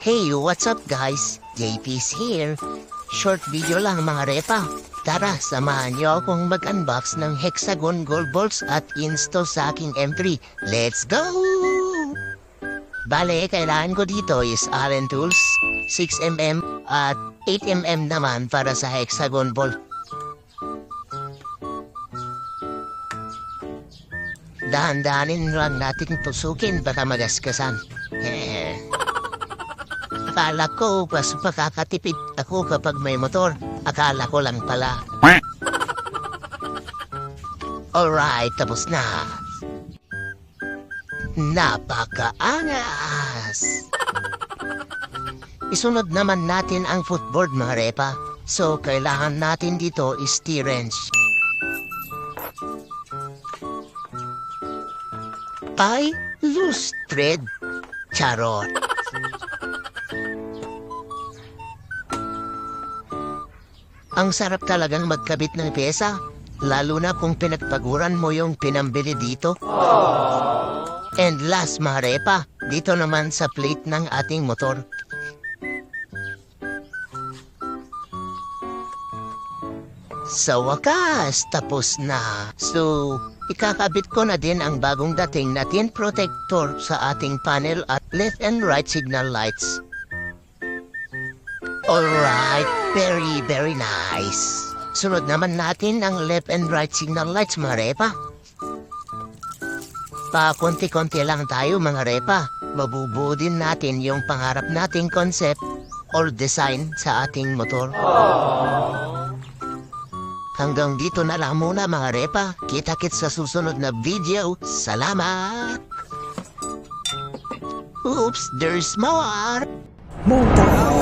Hey, what's up guys? JP's here. Short video lang mga repa. Tara, samahan niyo akong mag-unbox ng Hexagon Gold Balls at install sa aking M3. Let's go! Bale, kailangan ko dito is Allen Tools, 6mm at 8mm naman para sa Hexagon Ball. Dahan-dahanin lang natin tusukin baka magaskasan. Akala ko mas makakatipid ako kapag may motor. Akala ko lang pala. Alright, tapos na. Napakaangas! Isunod naman natin ang footboard mga repa. So, kailangan natin dito is T-wrench. Ay, loose thread. Charot. Ang sarap talagang magkabit ng pyesa, lalo na kung pinagpaguran mo yung pinambili dito. And last mga repa, dito naman sa plate ng ating motor. Sa wakas, tapos na. So, ikakabit ko na din ang bagong dating na tin protector sa ating panel at left and right signal lights. Alright, very nice. Sunod naman natin ang left and right signal lights mga repa. Pa-konti-konti lang tayo mga repa. Mabubuo din natin yung pangarap nating concept or design sa ating motor. Hanggang dito na lang muna mga repa. Kita-kits sa susunod na video. Salamat! Oops, there's more! Monta!